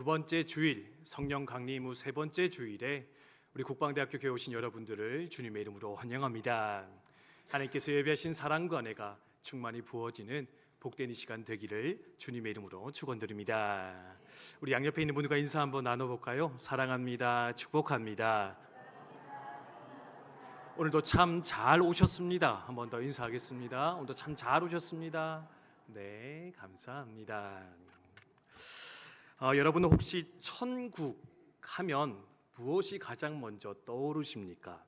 두 번째 주일 성령 강림 후 세 번째 주일에 우리 국방대학교 교회 오신 여러분들을 주님의 이름으로 환영합니다. 하나님께서 예배하신 사랑과 은혜가 충만히 부어지는 복된 이 시간 되기를 주님의 이름으로 축원드립니다. 우리 양옆에 있는 분들과 인사 한번 나눠볼까요? 사랑합니다. 축복합니다. 오늘도 참 잘 오셨습니다. 한 번 더 인사하겠습니다. 오늘도 참 잘 오셨습니다. 네, 감사합니다. 여러분은 혹시 천국 하면 무엇이 가장 먼저 떠오르십니까?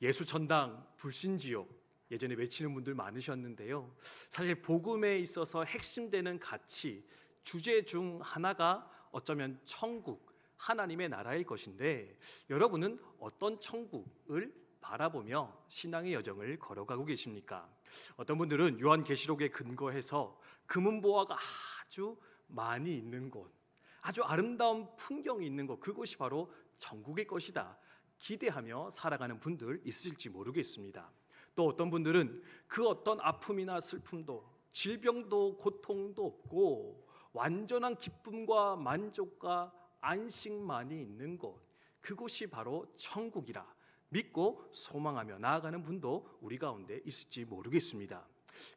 예수천당, 불신지옥 예전에 외치는 분들 많으셨는데요. 사실 복음에 있어서 핵심되는 가치, 주제 중 하나가 어쩌면 천국, 하나님의 나라일 것인데 여러분은 어떤 천국을 바라보며 신앙의 여정을 걸어가고 계십니까? 어떤 분들은 요한계시록에 근거해서 금은보화가 아주 많이 있는 곳, 아주 아름다운 풍경이 있는 곳, 그곳이 바로 천국일 것이다 기대하며 살아가는 분들 있으실지 모르겠습니다. 또 어떤 분들은 그 어떤 아픔이나 슬픔도 질병도 고통도 없고 완전한 기쁨과 만족과 안식만이 있는 곳, 그곳이 바로 천국이라 믿고 소망하며 나아가는 분도 우리 가운데 있을지 모르겠습니다.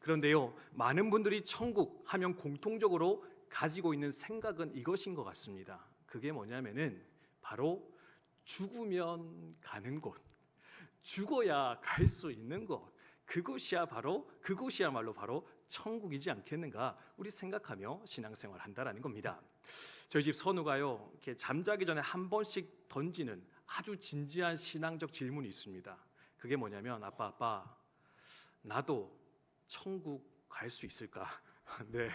그런데요, 많은 분들이 천국 하면 공통적으로 가지고 있는 생각은 이것인 것 같습니다. 그게 뭐냐면은 바로 죽으면 가는 곳, 죽어야 갈 수 있는 곳, 그곳이야말로 바로 천국이지 않겠는가 우리 생각하며 신앙생활 한다라는 겁니다. 저희 집 선우가요, 이렇게 잠자기 전에 한 번씩 던지는 아주 진지한 신앙적 질문이 있습니다. 그게 뭐냐면 아빠 나도 천국 갈 수 있을까? 네.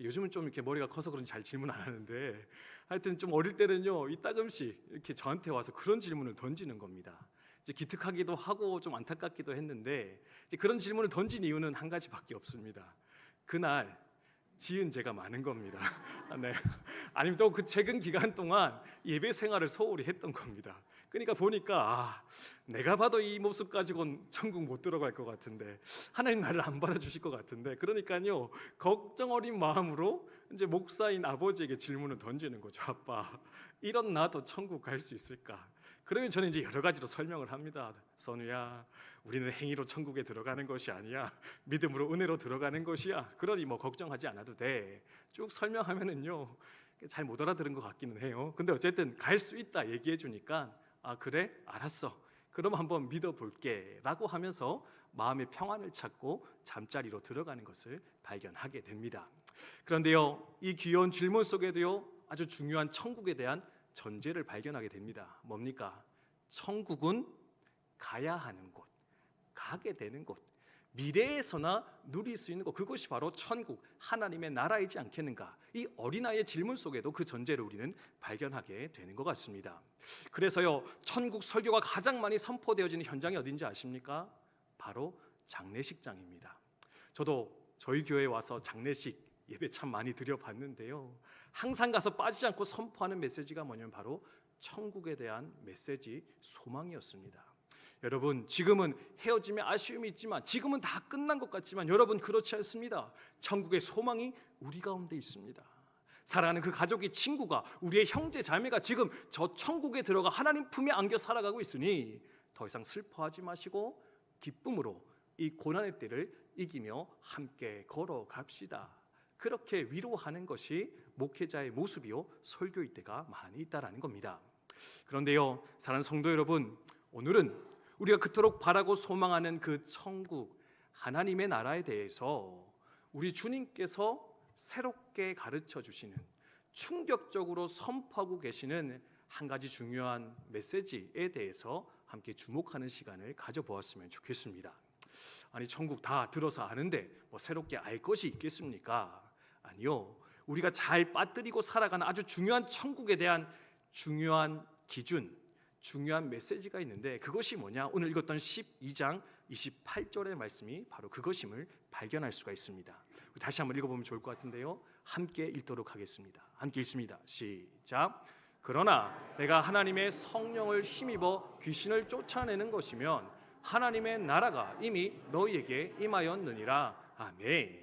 요즘은 좀 이렇게 머리가 커서 그런지 잘 질문 안 하는데 하여튼 좀 어릴 때는요 이따금씩 이렇게 저한테 와서 그런 질문을 던지는 겁니다. 이제 기특하기도 하고 좀 안타깝기도 했는데 이제 그런 질문을 던진 이유는 한 가지밖에 없습니다. 그날 지은 죄가 많은 겁니다. 네. 아니면 또 그 최근 기간 동안 예배 생활을 소홀히 했던 겁니다. 그러니까 보니까 내가 봐도 이 모습 가지고는 천국 못 들어갈 것 같은데 하나님 나를 안 받아주실 것 같은데, 그러니까요 걱정 어린 마음으로 이제 목사인 아버지에게 질문을 던지는 거죠. 아빠, 이런 나도 천국 갈 수 있을까? 그러면 저는 이제 여러 가지로 설명을 합니다. 선우야, 우리는 행위로 천국에 들어가는 것이 아니야. 믿음으로 은혜로 들어가는 것이야. 그러니 뭐 걱정하지 않아도 돼. 쭉 설명하면은요 잘 못 알아들은 것 같기는 해요. 근데 어쨌든 갈 수 있다 얘기해 주니까 그래? 알았어. 그럼 한번 믿어볼게 라고 하면서 마음의 평안을 찾고 잠자리로 들어가는 것을 발견하게 됩니다. 그런데요, 이 귀여운 질문 속에도요 아주 중요한 천국에 대한 전제를 발견하게 됩니다. 뭡니까? 천국은 가야 하는 곳, 가게 되는 곳, 미래에서나 누릴 수 있는 곳, 그것이 바로 천국, 하나님의 나라이지 않겠는가? 이 어린아이의 질문 속에도 그 전제를 우리는 발견하게 되는 것 같습니다. 그래서요, 천국 설교가 가장 많이 선포되어지는 현장이 어딘지 아십니까? 바로 장례식장입니다. 저도 저희 교회에 와서 장례식 예배 참 많이 드려봤는데요, 항상 가서 빠지지 않고 선포하는 메시지가 뭐냐면 바로 천국에 대한 메시지, 소망이었습니다. 여러분, 지금은 헤어짐에 아쉬움이 있지만, 지금은 다 끝난 것 같지만 여러분 그렇지 않습니다. 천국의 소망이 우리 가운데 있습니다. 사랑하는 그 가족이, 친구가, 우리의 형제 자매가 지금 저 천국에 들어가 하나님 품에 안겨 살아가고 있으니 더 이상 슬퍼하지 마시고 기쁨으로 이 고난의 때를 이기며 함께 걸어갑시다. 그렇게 위로하는 것이 목회자의 모습이요 설교일 때가 많이 있다라는 겁니다. 그런데요, 사랑하는 성도 여러분, 오늘은 우리가 그토록 바라고 소망하는 그 천국, 하나님의 나라에 대해서 우리 주님께서 새롭게 가르쳐 주시는, 충격적으로 선포하고 계시는 한 가지 중요한 메시지에 대해서 함께 주목하는 시간을 가져보았으면 좋겠습니다. 아니, 천국 다 들어서 아는데 뭐 새롭게 알 것이 있겠습니까? 아니요, 우리가 잘 빠뜨리고 살아가는 아주 중요한 천국에 대한 중요한 기준, 중요한 메시지가 있는데 그것이 뭐냐? 오늘 읽었던 12장 28절의 말씀이 바로 그것임을 발견할 수가 있습니다. 다시 한번 읽어보면 좋을 것 같은데요, 함께 읽도록 하겠습니다. 함께 읽습니다. 시작. 그러나 내가 하나님의 성령을 힘입어 귀신을 쫓아내는 것이면 하나님의 나라가 이미 너희에게 임하였느니라. 아멘.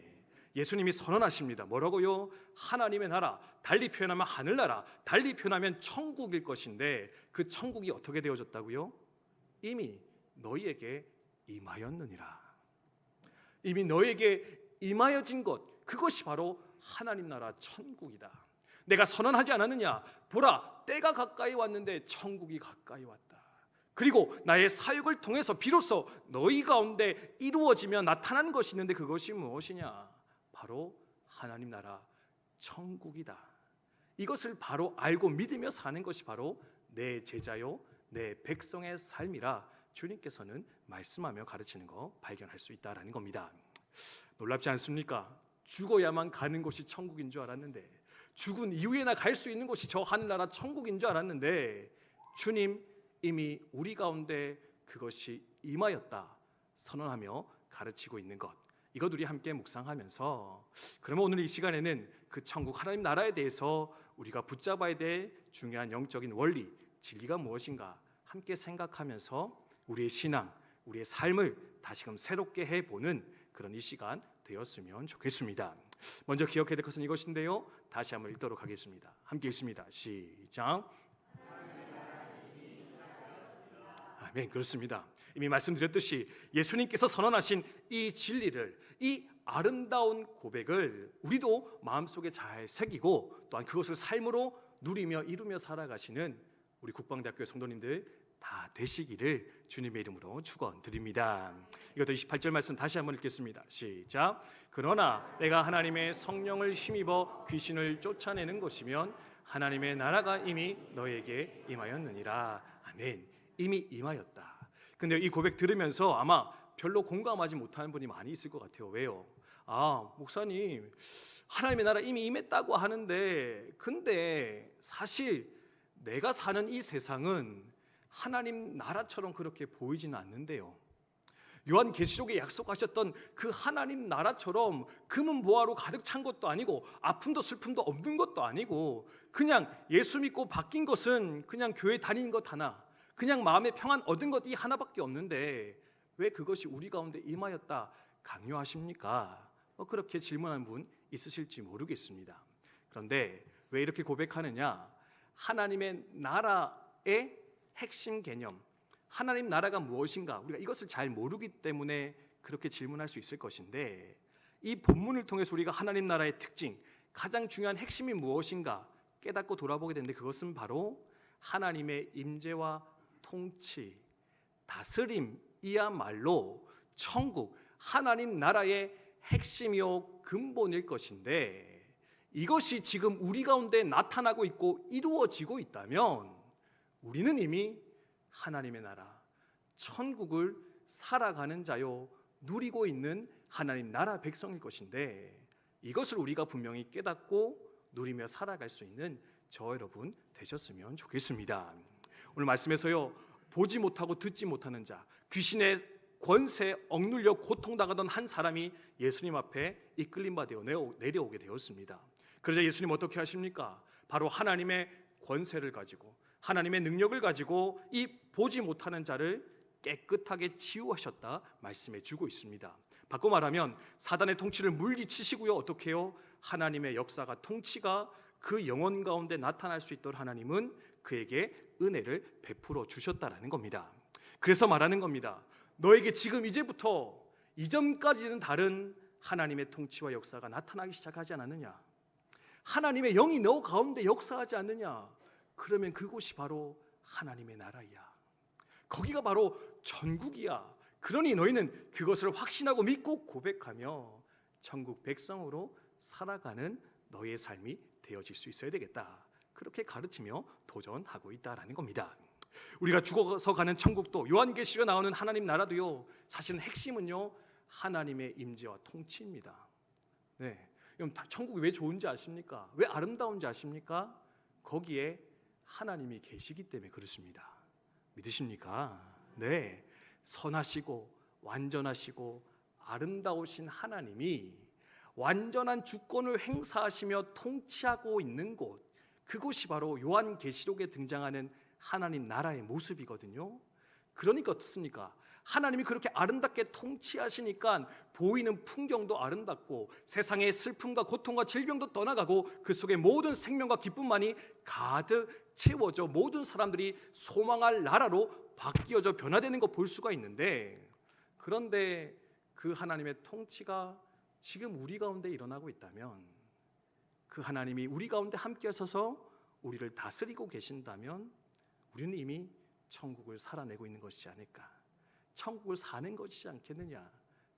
예수님이 선언하십니다. 뭐라고요? 하나님의 나라, 달리 표현하면 하늘나라, 달리 표현하면 천국일 것인데 그 천국이 어떻게 되어졌다고요? 이미 너희에게 임하였느니라. 이미 너희에게 임하여진 것, 그것이 바로 하나님 나라 천국이다. 내가 선언하지 않았느냐? 보라, 때가 가까이 왔는데 천국이 가까이 왔다. 그리고 나의 사역을 통해서 비로소 너희 가운데 이루어지며 나타난 것이 있는데 그것이 무엇이냐? 바로 하나님 나라 천국이다. 이것을 바로 알고 믿으며 사는 것이 바로 내 제자요 내 백성의 삶이라 주님께서는 말씀하며 가르치는 거 발견할 수 있다라는 겁니다. 놀랍지 않습니까? 죽어야만 가는 곳이 천국인 줄 알았는데, 죽은 이후에나 갈 수 있는 곳이 저 하늘나라 천국인 줄 알았는데, 주님 이미 우리 가운데 그것이 임하였다 선언하며 가르치고 있는 것, 이것 우리 함께 묵상하면서, 그러면 오늘 이 시간에는 그 천국 하나님 나라에 대해서 우리가 붙잡아야 될 중요한 영적인 원리, 진리가 무엇인가 함께 생각하면서 우리의 신앙, 우리의 삶을 다시금 새롭게 해보는 그런 이 시간 되었으면 좋겠습니다. 먼저 기억해야 될 것은 이것인데요, 다시 한번 읽도록 하겠습니다. 함께 읽습니다. 시작. 아멘. 그렇습니다. 이미 말씀드렸듯이 예수님께서 선언하신 이 진리를, 이 아름다운 고백을 우리도 마음속에 잘 새기고 또한 그것을 삶으로 누리며 이루며 살아가시는 우리 국방대학교 성도님들 다 되시기를 주님의 이름으로 축원드립니다. 이것도 28절 말씀 다시 한번 읽겠습니다. 시작. 그러나 내가 하나님의 성령을 힘입어 귀신을 쫓아내는 것이면 하나님의 나라가 이미 너에게 임하였느니라. 아멘. 이미 임하였다. 근데 이 고백 들으면서 아마 별로 공감하지 못하는 분이 많이 있을 것 같아요. 왜요? 목사님, 하나님의 나라 이미 임했다고 하는데, 근데 사실 내가 사는 이 세상은 하나님 나라처럼 그렇게 보이지는 않는데요. 요한계시록에 약속하셨던 그 하나님 나라처럼 금은 보화로 가득 찬 것도 아니고 아픔도 슬픔도 없는 것도 아니고, 그냥 예수 믿고 바뀐 것은 그냥 교회 다니는 것 하나, 그냥 마음의 평안 얻은 것 이 하나밖에 없는데 왜 그것이 우리 가운데 임하였다 강요하십니까? 그렇게 질문하는 분 있으실지 모르겠습니다. 그런데 왜 이렇게 고백하느냐? 하나님의 나라의 핵심 개념, 하나님 나라가 무엇인가, 우리가 이것을 잘 모르기 때문에 그렇게 질문할 수 있을 것인데, 이 본문을 통해서 우리가 하나님 나라의 특징, 가장 중요한 핵심이 무엇인가 깨닫고 돌아보게 되는데, 그것은 바로 하나님의 임재와 통치, 다스림이야말로 천국, 하나님 나라의 핵심이요 근본일 것인데, 이것이 지금 우리 가운데 나타나고 있고 이루어지고 있다면 우리는 이미 하나님의 나라, 천국을 살아가는 자요 누리고 있는 하나님 나라 백성일 것인데, 이것을 우리가 분명히 깨닫고 누리며 살아갈 수 있는 저 여러분 되셨으면 좋겠습니다. 오늘 말씀에서요, 보지 못하고 듣지 못하는 자, 귀신의 권세에 억눌려 고통당하던 한 사람이 예수님 앞에 이끌림 받아 내려오게 되었습니다. 그러자 예수님 어떻게 하십니까? 바로 하나님의 권세를 가지고, 하나님의 능력을 가지고 이 보지 못하는 자를 깨끗하게 치유하셨다 말씀해 주고 있습니다. 바꿔 말하면 사단의 통치를 물리치시고요, 어떻게 해요? 하나님의 역사가, 통치가 그 영혼 가운데 나타날 수 있도록 하나님은 그에게 은혜를 베풀어 주셨다라는 겁니다. 그래서 말하는 겁니다. 너에게 지금 이제부터 이전까지는 다른 하나님의 통치와 역사가 나타나기 시작하지 않았느냐? 하나님의 영이 너 가운데 역사하지 않느냐? 그러면 그곳이 바로 하나님의 나라야. 거기가 바로 전국이야. 그러니 너희는 그것을 확신하고 믿고 고백하며 천국 백성으로 살아가는 너의 삶이 되어질 수 있어야 되겠다. 그렇게 가르치며 도전하고 있다라는 겁니다. 우리가 죽어서 가는 천국도, 요한계시록에 나오는 하나님 나라도요, 사실은 핵심은요 하나님의 임재와 통치입니다. 네, 천국이 왜 좋은지 아십니까? 왜 아름다운지 아십니까? 거기에 하나님이 계시기 때문에 그렇습니다. 믿으십니까? 네, 선하시고 완전하시고 아름다우신 하나님이 완전한 주권을 행사하시며 통치하고 있는 곳, 그곳이 바로 요한계시록에 등장하는 하나님 나라의 모습이거든요. 그러니까 어떻습니까? 하나님이 그렇게 아름답게 통치하시니까 보이는 풍경도 아름답고 세상의 슬픔과 고통과 질병도 떠나가고 그 속에 모든 생명과 기쁨만이 가득 채워져 모든 사람들이 소망할 나라로 바뀌어져 변화되는 거 볼 수가 있는데, 그런데 그 하나님의 통치가 지금 우리 가운데 일어나고 있다면, 그 하나님이 우리 가운데 함께 서서 우리를 다스리고 계신다면 우리는 이미 천국을 살아내고 있는 것이지 않을까, 천국을 사는 것이지 않겠느냐.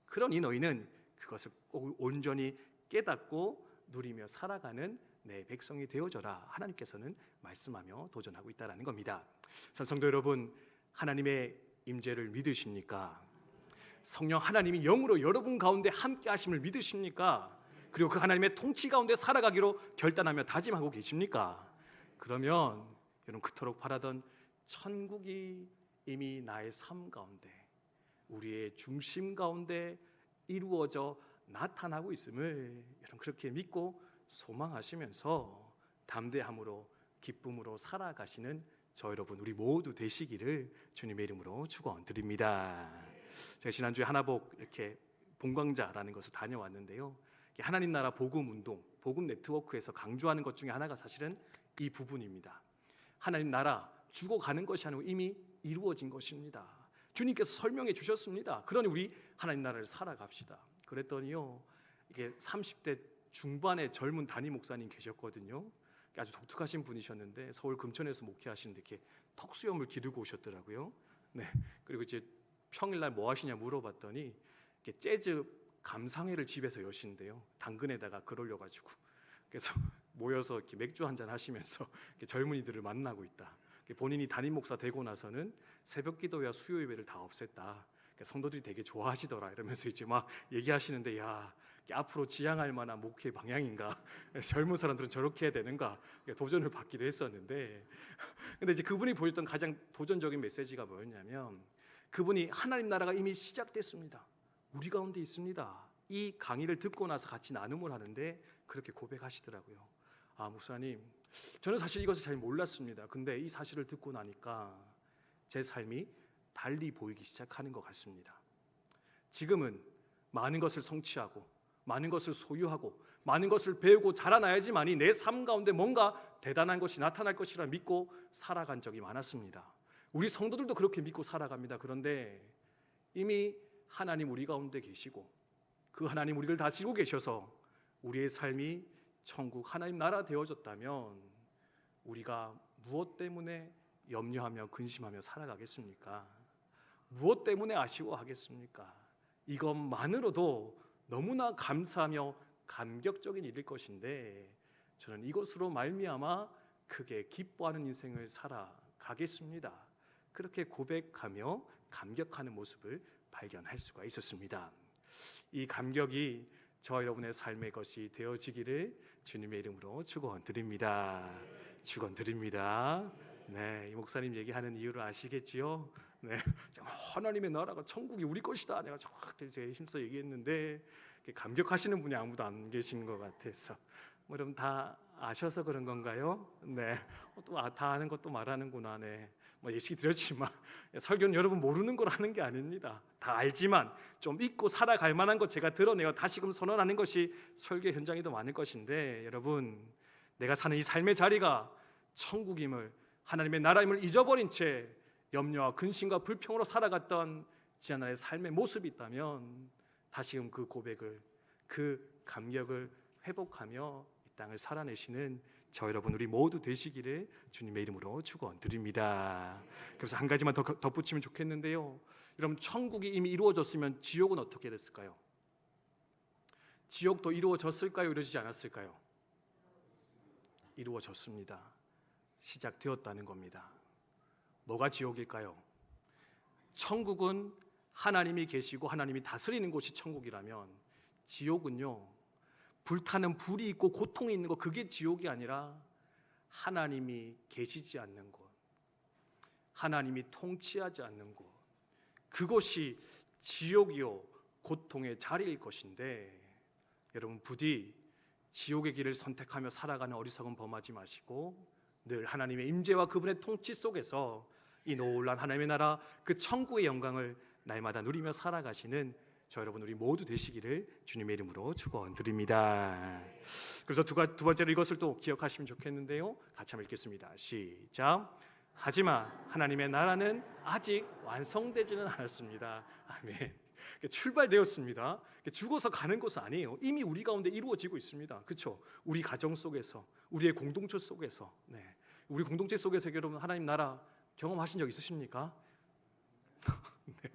그러니 너희는 그것을 꼭 온전히 깨닫고 누리며 살아가는 내 백성이 되어져라. 하나님께서는 말씀하며 도전하고 있다는 겁니다. 성도 여러분, 하나님의 임재를 믿으십니까? 성령 하나님이 영으로 여러분 가운데 함께 하심을 믿으십니까? 그리고 그 하나님의 통치 가운데 살아가기로 결단하며 다짐하고 계십니까? 그러면 여러분, 그토록 바라던 천국이 이미 나의 삶 가운데, 우리의 중심 가운데 이루어져 나타나고 있음을 여러분 그렇게 믿고 소망하시면서 담대함으로 기쁨으로 살아가시는 저 여러분 우리 모두 되시기를 주님의 이름으로 축원드립니다. 제가 지난주에 하나복 이렇게 본광자라는 것을 다녀왔는데요, 하나님 나라 복음 운동, 복음 네트워크에서 강조하는 것 중에 하나가 사실은 이 부분입니다. 하나님 나라 죽어가는 것이 아니고 이미 이루어진 것입니다. 주님께서 설명해 주셨습니다. 그러니 우리 하나님 나라를 살아갑시다. 그랬더니요, 이게 30대 중반의 젊은 담임 목사님 계셨거든요. 아주 독특하신 분이셨는데 서울 금천에서 목회하시는데 이렇게 턱수염을 기르고 오셨더라고요. 네, 그리고 이제 평일날 뭐 하시냐 물어봤더니 이렇게 재즈 감상회를 집에서 여신대요. 당근에다가 글 올려가지고. 그래서 모여서 이렇게 맥주 한잔 하시면서 이렇게 젊은이들을 만나고 있다. 본인이 담임 목사 되고 나서는 새벽 기도회와 수요 예배를 다 없앴다. 성도들이 되게 좋아하시더라 이러면서 이제 막 얘기하시는데, 야, 앞으로 지향할 만한 목회 방향인가? 젊은 사람들은 저렇게 해야 되는가? 도전을 받기도 했었는데, 근데 이제 그분이 보였던 가장 도전적인 메시지가 뭐였냐면, 그분이 하나님 나라가 이미 시작됐습니다. 우리 가운데 있습니다. 이 강의를 듣고 나서 같이 나눔을 하는데 그렇게 고백하시더라고요. 아, 목사님, 저는 사실 이것을 잘 몰랐습니다. 근데 이 사실을 듣고 나니까 제 삶이 달리 보이기 시작하는 것 같습니다. 지금은 많은 것을 성취하고 많은 것을 소유하고 많은 것을 배우고 자라나야지만이 내 삶 가운데 뭔가 대단한 것이 나타날 것이라 믿고 살아간 적이 많았습니다. 우리 성도들도 그렇게 믿고 살아갑니다. 그런데 이미 하나님 우리 가운데 계시고 그 하나님 우리를 다스리고 계셔서 우리의 삶이 천국 하나님 나라 되어졌다면 우리가 무엇 때문에 염려하며 근심하며 살아가겠습니까? 무엇 때문에 아쉬워하겠습니까? 이것만으로도 너무나 감사하며 감격적인 일일 것인데, 저는 이것으로 말미암아 크게 기뻐하는 인생을 살아가겠습니다. 그렇게 고백하며 감격하는 모습을 발견할 수가 있었습니다. 이 감격이 저와 여러분의 삶의 것이 되어지기를 주님의 이름으로 축원드립니다. 축원드립니다. 네, 이 목사님 얘기하는 이유를 아시겠지요? 네, 하나님의 나라가 천국이 우리 것이다. 내가 정확히 힘써 얘기했는데 감격하시는 분이 아무도 안 계신 것 같아서, 뭐 여러분 다 아셔서 그런 건가요? 네, 또 다 아는 것도 말하는구나. 네, 뭐 예시 드렸지만 설교는 여러분 모르는 걸 하는 게 아닙니다. 다 알지만 좀 잊고 살아갈 만한 것 제가 드러내어 다시금 선언하는 것이 설교 현장이 더 많을 것인데, 여러분 내가 사는 이 삶의 자리가 천국임을, 하나님의 나라임을 잊어버린 채 염려와 근심과 불평으로 살아갔던 지하나의 삶의 모습이 있다면 다시금 그 고백을, 그 감격을 회복하며 이 땅을 살아내시는 저 여러분 우리 모두 되시기를 주님의 이름으로 축원드립니다. 그래서 한 가지만 더 덧붙이면 좋겠는데요, 여러분 천국이 이미 이루어졌으면 지옥은 어떻게 됐을까요? 지옥도 이루어졌을까요? 이루어지지 않았을까요? 이루어졌습니다. 시작되었다는 겁니다. 뭐가 지옥일까요? 천국은 하나님이 계시고 하나님이 다스리는 곳이 천국이라면, 지옥은요, 불타는 불이 있고 고통이 있는 것, 그게 지옥이 아니라 하나님이 계시지 않는 곳, 하나님이 통치하지 않는 곳, 그것이 지옥이요 고통의 자리일 것인데, 여러분 부디 지옥의 길을 선택하며 살아가는 어리석은 범하지 마시고 늘 하나님의 임재와 그분의 통치 속에서 이 놀라운 하나님의 나라, 그 천국의 영광을 날마다 누리며 살아가시는 저 여러분 우리 모두 되시기를 주님의 이름으로 축원드립니다. 그래서 두 번째로 이것을 또 기억하시면 좋겠는데요. 같이 한번 읽겠습니다. 시작. 하지만 하나님의 나라는 아직 완성되지는 않았습니다. 아멘. 출발되었습니다. 죽어서 가는 것은 아니에요. 이미 우리 가운데 이루어지고 있습니다. 그렇죠? 우리 가정 속에서, 우리의 공동체 속에서, 우리 공동체 속에서 여러분 하나님 나라 경험하신 적 있으십니까? 네.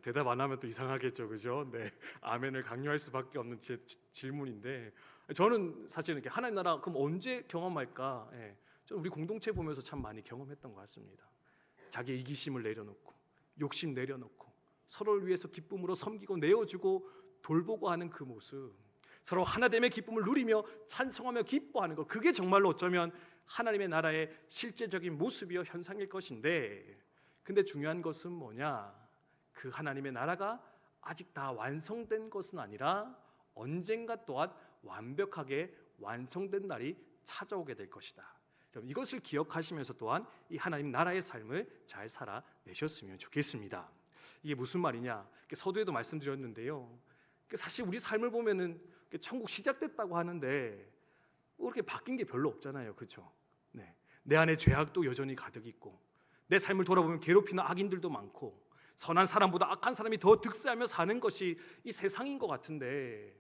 대답 안 하면 또 이상하겠죠, 그죠? 네, 아멘을 강요할 수밖에 없는 질문인데 저는 사실 이렇게 하나님 나라 그럼 언제 경험할까? 저는 우리 공동체 보면서 참 많이 경험했던 것 같습니다. 자기 이기심을 내려놓고 욕심 내려놓고 서로를 위해서 기쁨으로 섬기고 내어주고 돌보고 하는 그 모습, 서로 하나됨의 기쁨을 누리며 찬송하며 기뻐하는 것, 그게 정말로 어쩌면 하나님의 나라의 실제적인 모습이요 현상일 것인데, 근데 중요한 것은 뭐냐? 그 하나님의 나라가 아직 다 완성된 것은 아니라 언젠가 또한 완벽하게 완성된 날이 찾아오게 될 것이다. 여러분 이것을 기억하시면서 또한 이 하나님 나라의 삶을 잘 살아내셨으면 좋겠습니다. 이게 무슨 말이냐? 서두에도 말씀드렸는데요. 사실 우리 삶을 보면은 천국 시작됐다고 하는데 그렇게 바뀐 게 별로 없잖아요, 그렇죠? 네. 내 안에 죄악도 여전히 가득 있고, 내 삶을 돌아보면 괴롭히는 악인들도 많고, 선한 사람보다 악한 사람이 더 득세하며 사는 것이 이 세상인 것 같은데,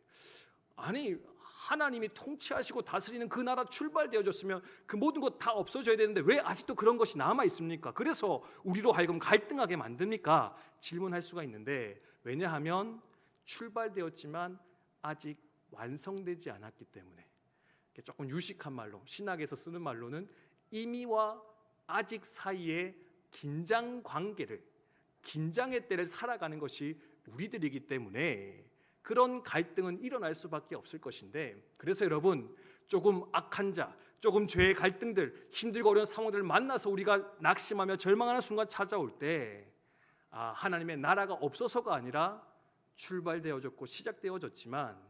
아니 하나님이 통치하시고 다스리는 그 나라 출발되어졌으면 그 모든 것 다 없어져야 되는데 왜 아직도 그런 것이 남아 있습니까? 그래서 우리로 하여금 갈등하게 만듭니까? 질문할 수가 있는데, 왜냐하면 출발되었지만 아직 완성되지 않았기 때문에. 조금 유식한 말로, 신학에서 쓰는 말로는 이미와 아직 사이의 긴장 관계를, 긴장의 때를 살아가는 것이 우리들이기 때문에 그런 갈등은 일어날 수밖에 없을 것인데, 그래서 여러분 조금 악한 자, 조금 죄의 갈등들, 힘들고 어려운 상황들을 만나서 우리가 낙심하며 절망하는 순간 찾아올 때, 하나님의 나라가 없어서가 아니라 출발되어졌고 시작되어졌지만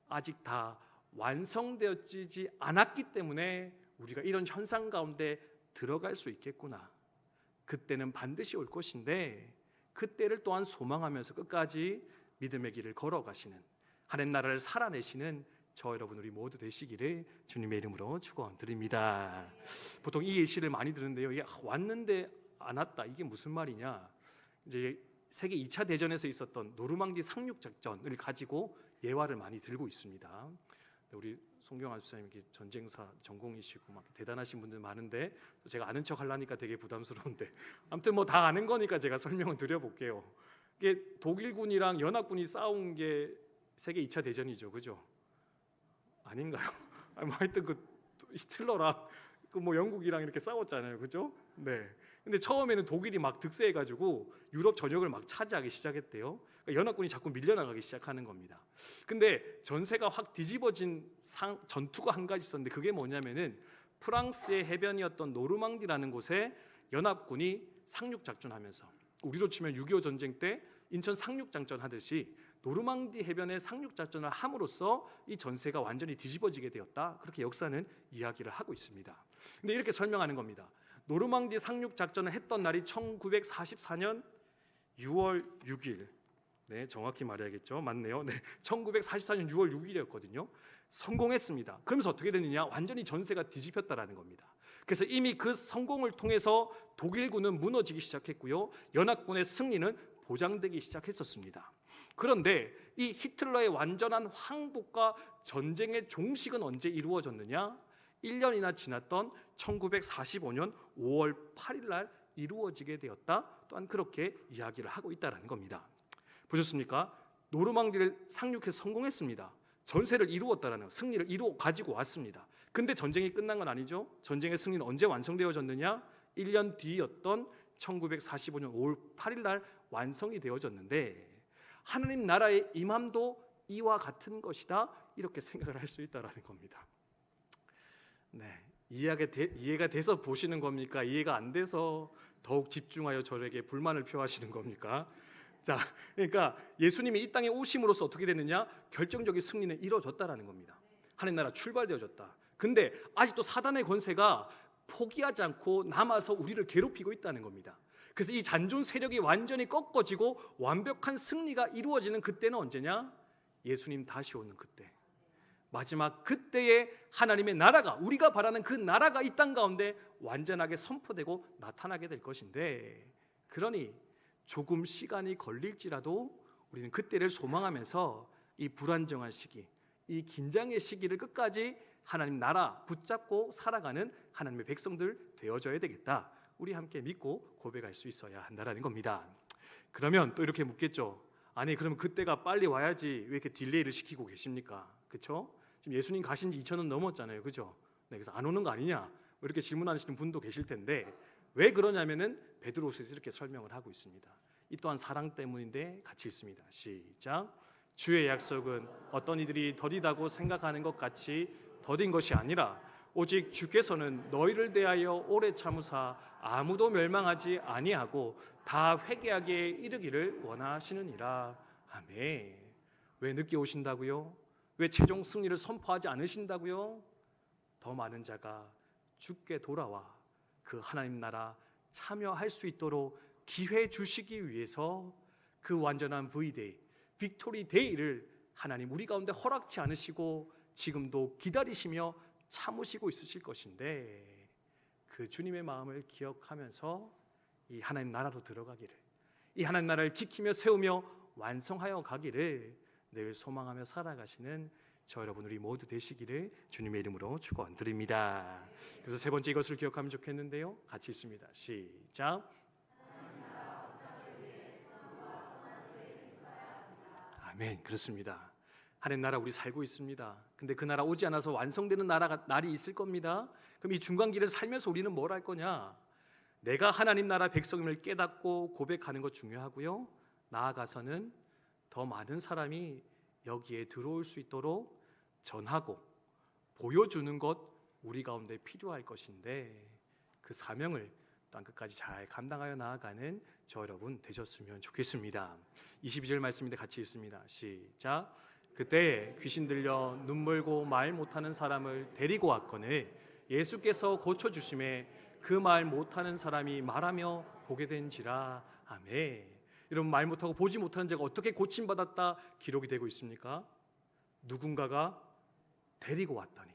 아직 다 완성되어지지 않았기 때문에 우리가 이런 현상 가운데 들어갈 수 있겠구나. 그때는 반드시 올 것인데 그때를 또한 소망하면서 끝까지 믿음의 길을 걸어가시는, 하나님 나라를 살아내시는 저 여러분 우리 모두 되시기를 주님의 이름으로 축원드립니다. 보통 이 예시를 많이 듣는데요. 이게 왔는데 안 왔다, 이게 무슨 말이냐? 이제 세계 2차 대전에서 있었던 노르망디 상륙 작전을 가지고 예화를 많이 들고 있습니다. 우리 송경환 수사님 전쟁사 전공이시고 막 대단하신 분들 많은데 제가 아는 척 하려니까 되게 부담스러운데, 아무튼 뭐 다 아는 거니까 제가 설명을 드려볼게요. 이게 독일군이랑 연합군이 싸운 게 세계 2차 대전이죠, 그죠? 아닌가요? 뭐 하여튼 그 히틀러랑 그 뭐 영국이랑 이렇게 싸웠잖아요, 그죠? 네. 근데 처음에는 독일이 막 득세해가지고 유럽 전역을 막 차지하기 시작했대요. 그러니까 연합군이 자꾸 밀려나가기 시작하는 겁니다. 근데 전세가 확 뒤집어진 전투가 한 가지 있었는데, 그게 뭐냐면은 프랑스의 해변이었던 노르망디라는 곳에 연합군이 상륙 작전하면서, 우리로 치면 6.25 전쟁 때 인천 상륙 작전 하듯이 노르망디 해변에 상륙 작전을 함으로써 이 전세가 완전히 뒤집어지게 되었다. 그렇게 역사는 이야기를 하고 있습니다. 근데 이렇게 설명하는 겁니다. 노르망디 상륙 작전을 했던 날이 1944년 6월 6일. 네, 정확히 말해야겠죠. 맞네요. 네, 1944년 6월 6일이었거든요. 성공했습니다. 그러면서 어떻게 됐느냐? 완전히 전세가 뒤집혔다라는 겁니다. 그래서 이미 그 성공을 통해서 독일군은 무너지기 시작했고요. 연합군의 승리는 보장되기 시작했었습니다. 그런데 이 히틀러의 완전한 항복과 전쟁의 종식은 언제 이루어졌느냐? 1년이나 지났던 1945년 5월 8일 날 이루어지게 되었다. 또한 그렇게 이야기를 하고 있다는 겁니다. 보셨습니까? 노르망디를 상륙해서 성공했습니다. 전세를 이루었다라는, 승리를 이루어 가지고 왔습니다. 근데 전쟁이 끝난 건 아니죠. 전쟁의 승리는 언제 완성되어졌느냐? 1년 뒤였던 1945년 5월 8일 날 완성이 되어졌는데, 하나님 나라의 임함도 이와 같은 것이다, 이렇게 생각을 할 수 있다라는 겁니다. 네, 이해가 돼서 보시는 겁니까? 이해가 안 돼서 더욱 집중하여 저에게 불만을 표하시는 겁니까? 자, 그러니까 예수님이 이 땅에 오심으로써 어떻게 됐느냐? 결정적인 승리는 이루어졌다라는 겁니다. 하나님 나라 출발되어졌다. 근데 아직도 사단의 권세가 포기하지 않고 남아서 우리를 괴롭히고 있다는 겁니다. 그래서 이 잔존 세력이 완전히 꺾어지고 완벽한 승리가 이루어지는 그때는 언제냐? 예수님 다시 오는 그때, 마지막 그때에 하나님의 나라가, 우리가 바라는 그 나라가 이 땅 가운데 완전하게 선포되고 나타나게 될 것인데, 그러니 조금 시간이 걸릴지라도 우리는 그때를 소망하면서 이 불안정한 시기, 이 긴장의 시기를 끝까지 하나님 나라 붙잡고 살아가는 하나님의 백성들 되어져야 되겠다. 우리 함께 믿고 고백할 수 있어야 한다라는 겁니다. 그러면 또 이렇게 묻겠죠. 아니, 그러면 그때가 빨리 와야지 왜 이렇게 딜레이를 시키고 계십니까? 그렇죠? 지금 예수님 가신 지 2000년 넘었잖아요. 그죠? 네, 그래서 안 오는 거 아니냐? 이렇게 질문하시는 분도 계실 텐데, 왜 그러냐면은 베드로서에서 이렇게 설명을 하고 있습니다. 이 또한 사랑 때문인데 같이 읽습니다. 시작. 주의 약속은 어떤 이들이 더디다고 생각하는 것 같이 더딘 것이 아니라 오직 주께서는 너희를 대하여 오래 참으사 아무도 멸망하지 아니하고 다 회개하게 이르기를 원하시느니라. 아멘. 왜 늦게 오신다고요? 왜 최종 승리를 선포하지 않으신다고요? 더 많은 자가 주께 돌아와 그 하나님 나라 참여할 수 있도록 기회 주시기 위해서 그 완전한 V-Day, 빅토리 데이를 하나님 우리 가운데 허락치 않으시고 지금도 기다리시며 참으시고 있으실 것인데, 그 주님의 마음을 기억하면서 이 하나님 나라로 들어가기를, 이 하나님 나라를 지키며 세우며 완성하여 가기를 늘 소망하며 살아가시는 저 여러분 우리 모두 되시기를 주님의 이름으로 축원드립니다. 그래서 세 번째 이것을 기억하면 좋겠는데요, 같이 읽습니다. 시작. 아멘. 그렇습니다. 하나님 나라 우리 살고 있습니다. 근데 그 나라 오지 않아서 완성되는 날이 있을 겁니다. 그럼 이 중간길을 살면서 우리는 뭘 할 거냐? 내가 하나님 나라 백성임을 깨닫고 고백하는 것 중요하고요, 나아가서는 더 많은 사람이 여기에 들어올 수 있도록 전하고 보여주는 것 우리 가운데 필요할 것인데, 그 사명을 땅 끝까지 잘 감당하여 나아가는 저 여러분 되셨으면 좋겠습니다. 22절 말씀인데 같이 읽습니다. 시작. 그때 귀신 들려 눈물고 말 못하는 사람을 데리고 왔거늘 예수께서 고쳐주심에 그 말 못하는 사람이 말하며 보게 된지라. 아멘. 여러분, 말 못하고 보지 못하는 자가 어떻게 고침받았다 기록이 되고 있습니까? 누군가가 데리고 왔더니,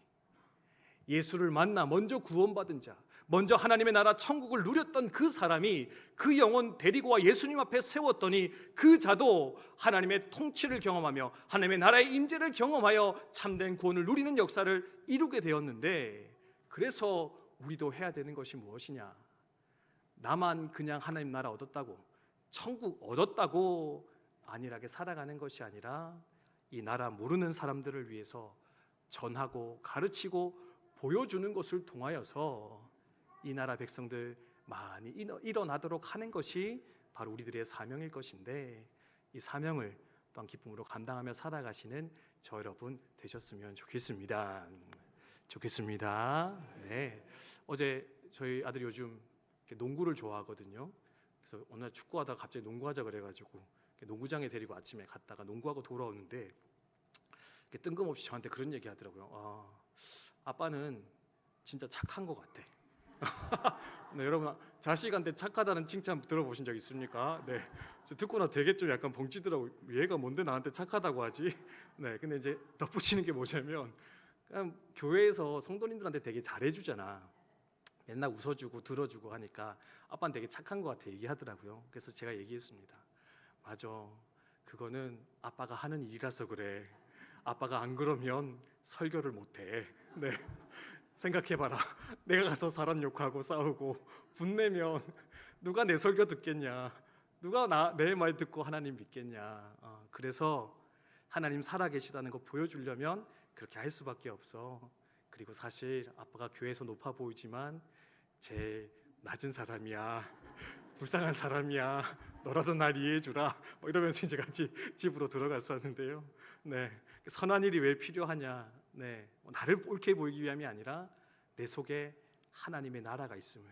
예수를 만나 먼저 구원받은 자, 먼저 하나님의 나라 천국을 누렸던 그 사람이 그 영혼 데리고 와 예수님 앞에 세웠더니 그 자도 하나님의 통치를 경험하며 하나님의 나라의 임재를 경험하여 참된 구원을 누리는 역사를 이루게 되었는데, 그래서 우리도 해야 되는 것이 무엇이냐? 나만 그냥 하나님 나라 얻었다고, 천국 얻었다고 안일하게 살아가는 것이 아니라 이 나라 모르는 사람들을 위해서 전하고 가르치고 보여주는 것을 통하여서 이 나라 백성들 많이 일어나도록 하는 것이 바로 우리들의 사명일 것인데, 이 사명을 또한 기쁨으로 감당하며 살아가시는 저 여러분 되셨으면 좋겠습니다. 네. 어제 저희 아들이 요즘 농구를 좋아하거든요. 그래서 어느 날 축구하다가 갑자기 농구하자 그래가지고 농구장에 데리고 아침에 갔다가 농구하고 돌아오는데 뜬금없이 저한테 그런 얘기 하더라고요. 아빠는 진짜 착한 것 같아. 네, 여러분 자식한테 착하다는 칭찬 들어보신 적 있습니까? 네, 저 듣고 나 되게 좀 약간 벙찌더라고. 얘가 뭔데 나한테 착하다고 하지? 네, 근데 이제 덧붙이는 게 뭐냐면, 그냥 교회에서 성도님들한테 되게 잘해주잖아. 맨날 웃어주고 들어주고 하니까 아빠는 되게 착한 것 같아 얘기하더라고요. 그래서 제가 얘기했습니다. 맞아, 그거는 아빠가 하는 일이라서 그래. 아빠가 안 그러면 설교를 못해. 네, 생각해봐라. 내가 가서 사람 욕하고 싸우고 분내면 누가 내 설교 듣겠냐? 누가 내 말 듣고 하나님 믿겠냐? 그래서 하나님 살아계시다는 거 보여주려면 그렇게 할 수밖에 없어. 그리고 사실 아빠가 교회에서 높아 보이지만 제일 낮은 사람이야. 불쌍한 사람이야. 너라도 날 이해해주라. 이러면서 이제 같이 집으로 들어갔었는데요. 네, 선한 일이 왜 필요하냐? 네, 나를 옳게 보이기 위함이 아니라 내 속에 하나님의 나라가 있음을,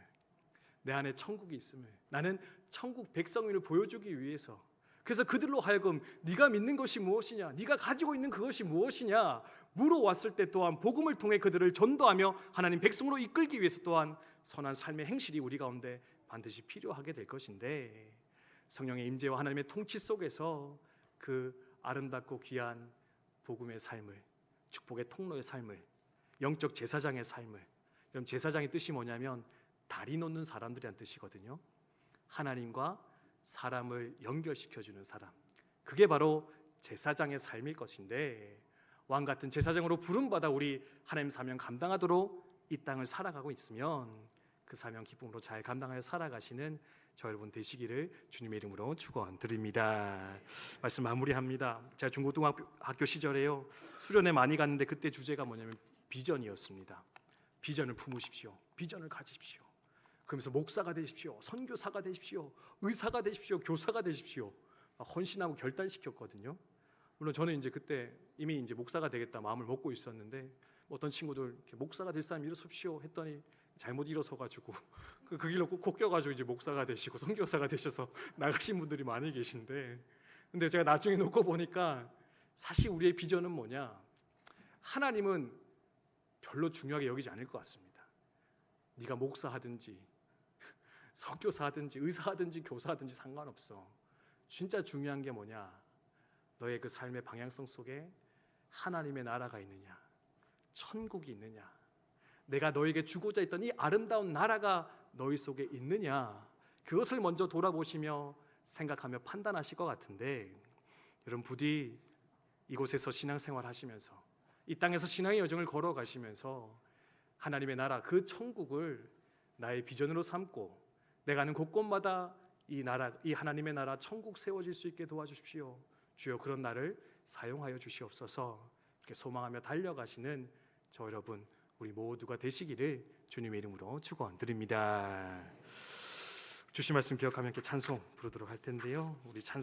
내 안에 천국이 있음을, 나는 천국 백성임을 보여주기 위해서. 그래서 그들로 하여금 네가 믿는 것이 무엇이냐, 네가 가지고 있는 그것이 무엇이냐 물어왔을 때 또한 복음을 통해 그들을 전도하며 하나님 백성으로 이끌기 위해서 또한 선한 삶의 행실이 우리 가운데 반드시 필요하게 될 것인데 성령의 임재와 하나님의 통치 속에서 그 아름답고 귀한 복음의 삶을, 축복의 통로의 삶을, 영적 제사장의 삶을, 그럼 제사장의 뜻이 뭐냐면 다리 놓는 사람들이란 뜻이거든요. 하나님과 사람을 연결시켜주는 사람, 그게 바로 제사장의 삶일 것인데 왕 같은 제사장으로 부름받아 우리 하나님 사명 감당하도록 이 땅을 살아가고 있으면 그 사명 기쁨으로 잘 감당하여 살아가시는 저 여러분 되시기를 주님의 이름으로 축원드립니다. 말씀 마무리합니다. 제가 중고등학교 시절에요 수련회 많이 갔는데 그때 주제가 뭐냐면 비전이었습니다. 비전을 품으십시오. 비전을 가지십시오. 그러면서 목사가 되십시오. 선교사가 되십시오. 의사가 되십시오. 교사가 되십시오. 헌신하고 결단시켰거든요. 물론 저는 이제 그때 이미 이제 목사가 되겠다 마음을 먹고 있었는데 어떤 친구들 이렇게 목사가 될 사람 일어섭시오 했더니 잘못 일어서가지고 그 길로 꼭 껴가지고 이제 목사가 되시고 선교사가 되셔서 나가신 분들이 많이 계신데, 근데 제가 나중에 놓고 보니까 사실 우리의 비전은 뭐냐? 하나님은 별로 중요하게 여기지 않을 것 같습니다. 네가 목사하든지 선교사하든지 의사하든지 교사하든지 상관없어. 진짜 중요한 게 뭐냐? 너의 그 삶의 방향성 속에 하나님의 나라가 있느냐, 천국이 있느냐, 내가 너에게 주고자 했던 이 아름다운 나라가 너희 속에 있느냐, 그것을 먼저 돌아보시며 생각하며 판단하실 것 같은데, 여러분 부디 이곳에서 신앙생활 하시면서 이 땅에서 신앙의 여정을 걸어가시면서 하나님의 나라, 그 천국을 나의 비전으로 삼고 내가 가는 곳곳마다 이 나라, 이 하나님의 나라 천국 세워질 수 있게 도와주십시오. 주여 그런 나를 사용하여 주시옵소서. 이렇게 소망하며 달려가시는 저 여러분 우리 모두가 되시기를 주님의 이름으로 축원드립니다. 주신 말씀 기억하며 이렇게 찬송 부르도록 할 텐데요. 우리 찬송